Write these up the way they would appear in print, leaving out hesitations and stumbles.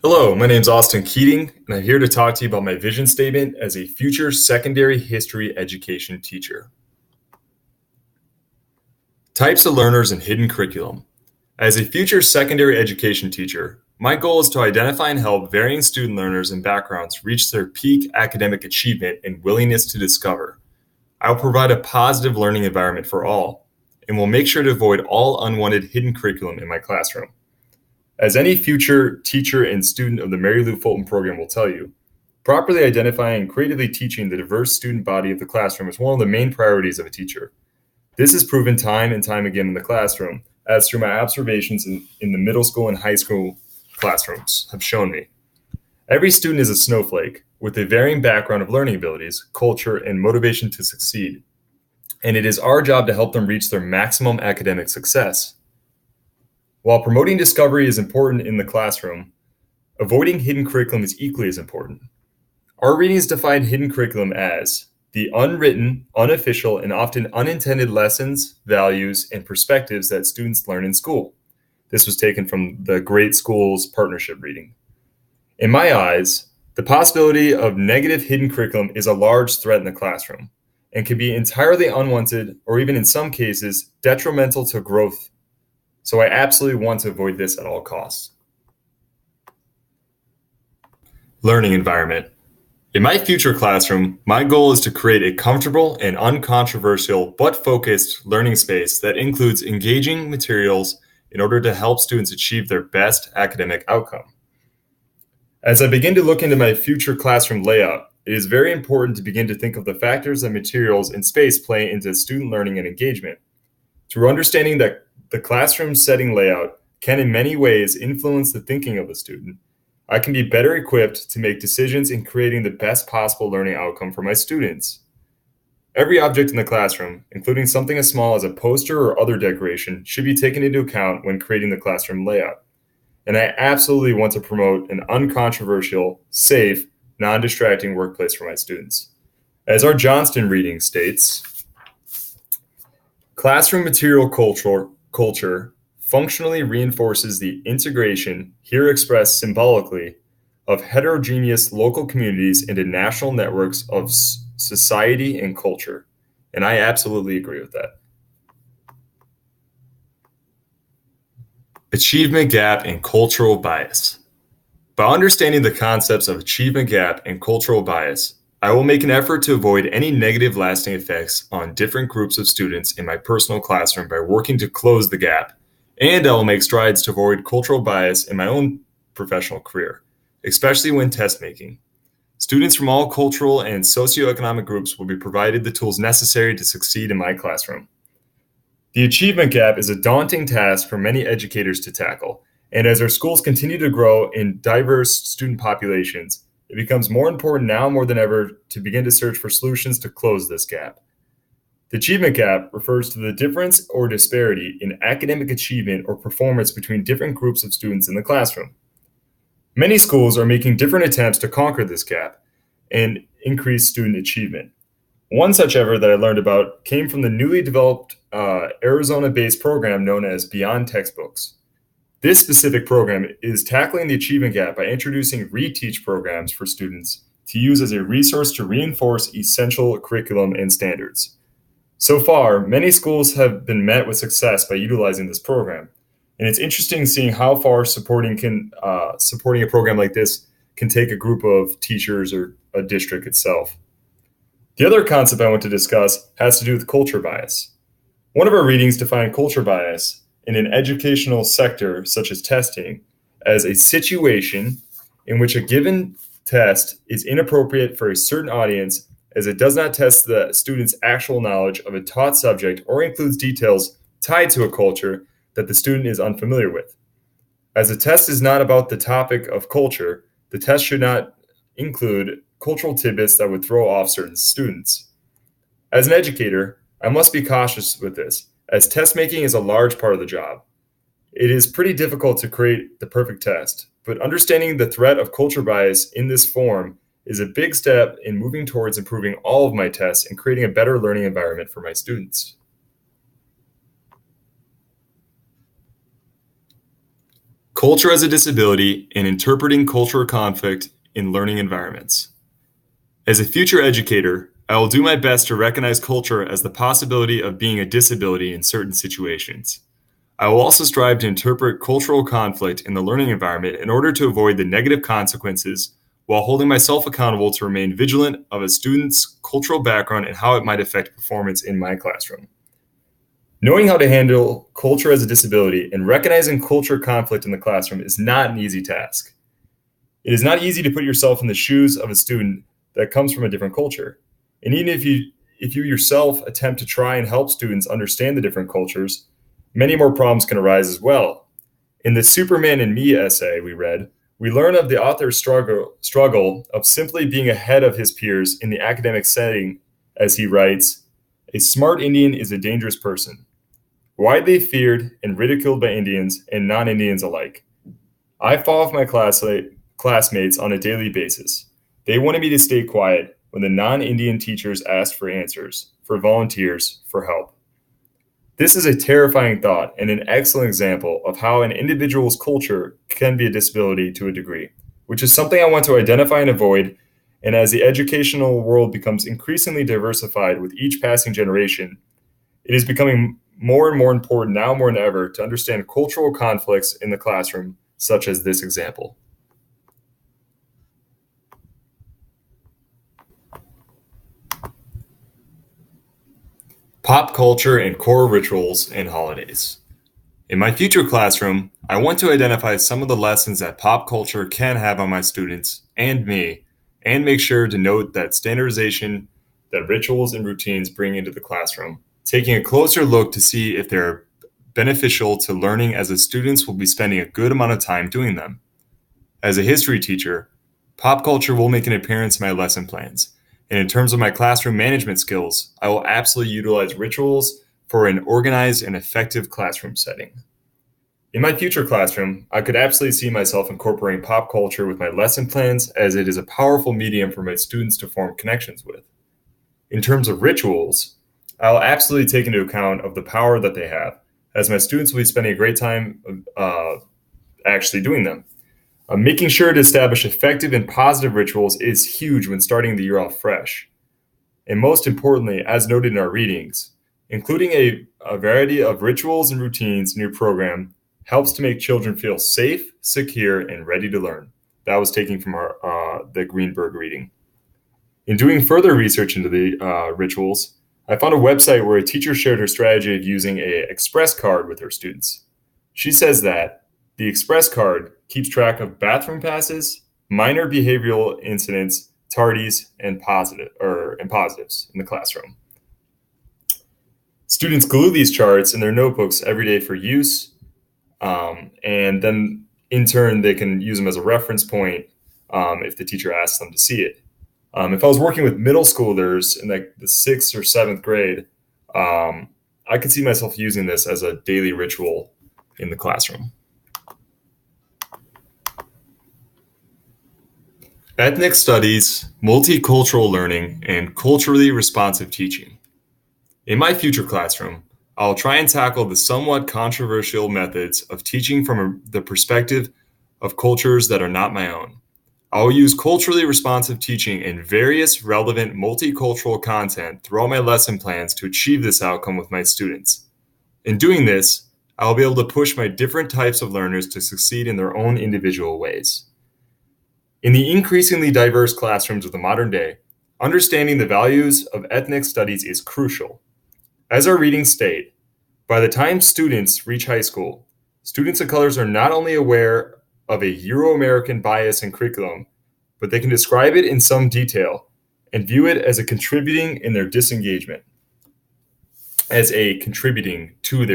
Hello, my name is Austin Keating, and I'm here to talk to you about my vision statement as a future secondary history education teacher. Types of learners and hidden curriculum. As a future secondary education teacher, my goal is to identify and help varying student learners and backgrounds reach their peak academic achievement and willingness to discover. I will provide a positive learning environment for all, and will make sure to avoid all unwanted hidden curriculum in my classroom. As any future teacher and student of the Mary Lou Fulton program will tell you, properly identifying and creatively teaching the diverse student body of the classroom is one of the main priorities of a teacher. This is proven time and time again in the classroom, as through my observations in the middle school and high school classrooms have shown me. Every student is a snowflake with a varying background of learning abilities, culture, and motivation to succeed, and it is our job to help them reach their maximum academic success. While promoting discovery is important in the classroom, avoiding hidden curriculum is equally as important. Our readings define hidden curriculum as the unwritten, unofficial, and often unintended lessons, values, and perspectives that students learn in school. This was taken from the Great Schools Partnership reading. In my eyes, the possibility of negative hidden curriculum is a large threat in the classroom and can be entirely unwanted or even in some cases detrimental to growth. So I absolutely want to avoid this at all costs. Learning environment. In my future classroom, my goal is to create a comfortable and uncontroversial but focused learning space that includes engaging materials in order to help students achieve their best academic outcome. As I begin to look into my future classroom layout, it is very important to begin to think of the factors that materials and space play into student learning and engagement. Through understanding that the classroom setting layout can in many ways influence the thinking of the student, I can be better equipped to make decisions in creating the best possible learning outcome for my students. Every object in the classroom, including something as small as a poster or other decoration, should be taken into account when creating the classroom layout. And I absolutely want to promote an uncontroversial, safe, non-distracting workplace for my students. As our Johnston reading states, classroom material culture functionally reinforces the integration, here expressed symbolically, of heterogeneous local communities into national networks of society and culture. And I absolutely agree with that. Achievement gap and cultural bias. By understanding the concepts of achievement gap and cultural bias, I will make an effort to avoid any negative lasting effects on different groups of students in my personal classroom by working to close the gap. And I will make strides to avoid cultural bias in my own professional career, especially when test making. Students from all cultural and socioeconomic groups will be provided the tools necessary to succeed in my classroom. The achievement gap is a daunting task for many educators to tackle, and as our schools continue to grow in diverse student populations, it becomes more important now more than ever to begin to search for solutions to close this gap. The achievement gap refers to the difference or disparity in academic achievement or performance between different groups of students in the classroom. Many schools are making different attempts to conquer this gap and increase student achievement. One such effort that I learned about came from the newly developed Arizona-based program known as Beyond Textbooks. This specific program is tackling the achievement gap by introducing reteach programs for students to use as a resource to reinforce essential curriculum and standards. So far, many schools have been met with success by utilizing this program, and it's interesting seeing how far supporting a program like this can take a group of teachers or a district itself. The other concept I want to discuss has to do with culture bias. One of our readings defined culture bias in an educational sector such as testing as a situation in which a given test is inappropriate for a certain audience as it does not test the student's actual knowledge of a taught subject or includes details tied to a culture that the student is unfamiliar with. As the test is not about the topic of culture, the test should not include cultural tidbits that would throw off certain students. As an educator, I must be cautious with this, as test making is a large part of the job. It is pretty difficult to create the perfect test, but understanding the threat of culture bias in this form is a big step in moving towards improving all of my tests and creating a better learning environment for my students. Culture as a disability and interpreting cultural conflict in learning environments. As a future educator, I will do my best to recognize culture as the possibility of being a disability in certain situations. I will also strive to interpret cultural conflict in the learning environment in order to avoid the negative consequences while holding myself accountable to remain vigilant of a student's cultural background and how it might affect performance in my classroom. Knowing how to handle culture as a disability and recognizing culture conflict in the classroom is not an easy task. It is not easy to put yourself in the shoes of a student that comes from a different culture. And even if you yourself attempt to try and help students understand the different cultures, many more problems can arise as well. In the Superman and Me essay we read, we learn of the author's struggle of simply being ahead of his peers in the academic setting, as he writes, "A smart Indian is a dangerous person, widely feared and ridiculed by Indians and non-Indians alike. I fought with my classmates on a daily basis. They wanted me to stay quiet when the non-Indian teachers asked for answers, for volunteers, for help." This is a terrifying thought and an excellent example of how an individual's culture can be a disability to a degree, which is something I want to identify and avoid. And as the educational world becomes increasingly diversified with each passing generation, it is becoming more and more important now more than ever to understand cultural conflicts in the classroom, such as this example. Pop culture and core rituals and holidays. In my future classroom, I want to identify some of the lessons that pop culture can have on my students and me, and make sure to note that standardization that rituals and routines bring into the classroom, taking a closer look to see if they're beneficial to learning as the students will be spending a good amount of time doing them. As a history teacher, pop culture will make an appearance in my lesson plans. And in terms of my classroom management skills, I will absolutely utilize rituals for an organized and effective classroom setting. In my future classroom, I could absolutely see myself incorporating pop culture with my lesson plans, as it is a powerful medium for my students to form connections with. In terms of rituals, I'll absolutely take into account of the power that they have, as my students will be spending a great time actually doing them. Making sure to establish effective and positive rituals is huge when starting the year off fresh. And most importantly, as noted in our readings, including a variety of rituals and routines in your program helps to make children feel safe, secure, and ready to learn. That was taken from the Greenberg reading. In doing further research into the rituals, I found a website where a teacher shared her strategy of using an express card with her students. She says that the express card keeps track of bathroom passes, minor behavioral incidents, tardies, and positives in the classroom. Students glue these charts in their notebooks every day for use, and then in turn they can use them as a reference point if the teacher asks them to see it. If I was working with middle schoolers in like the 6th or 7th grade, I could see myself using this as a daily ritual in the classroom. Ethnic studies, multicultural learning, and culturally responsive teaching. In my future classroom, I'll try and tackle the somewhat controversial methods of teaching from the perspective of cultures that are not my own. I'll use culturally responsive teaching and various relevant multicultural content throughout my lesson plans to achieve this outcome with my students. In doing this, I'll be able to push my different types of learners to succeed in their own individual ways. In the increasingly diverse classrooms of the modern day, understanding the values of ethnic studies is crucial. As our readings state, by the time students reach high school, students of colors are not only aware of a Euro-American bias in curriculum, but they can describe it in some detail and view it as contributing to their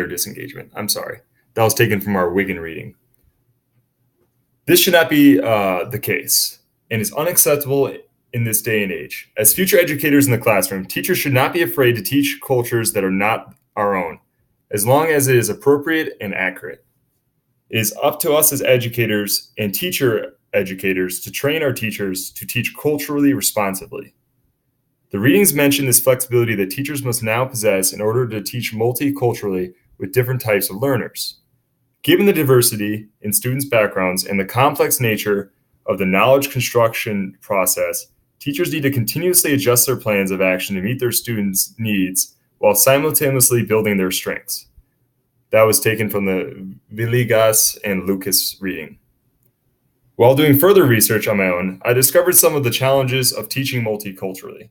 disengagement. I'm sorry. That was taken from our Wigan reading. This should not be the case and is unacceptable in this day and age. As future educators in the classroom, teachers should not be afraid to teach cultures that are not our own, as long as it is appropriate and accurate. It is up to us as educators and teacher educators to train our teachers to teach culturally responsibly. The readings mention this flexibility that teachers must now possess in order to teach multiculturally with different types of learners. Given the diversity in students' backgrounds and the complex nature of the knowledge construction process, teachers need to continuously adjust their plans of action to meet their students' needs while simultaneously building their strengths. That was taken from the Villegas and Lucas reading. While doing further research on my own, I discovered some of the challenges of teaching multiculturally.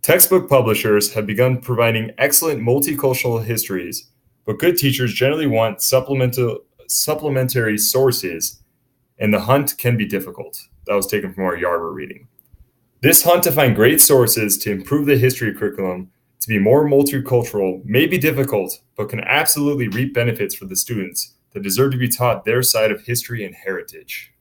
Textbook publishers have begun providing excellent multicultural histories, but good teachers generally want supplementary sources, and the hunt can be difficult. That was taken from our Yarber reading. This hunt to find great sources to improve the history curriculum to be more multicultural may be difficult, but can absolutely reap benefits for the students that deserve to be taught their side of history and heritage.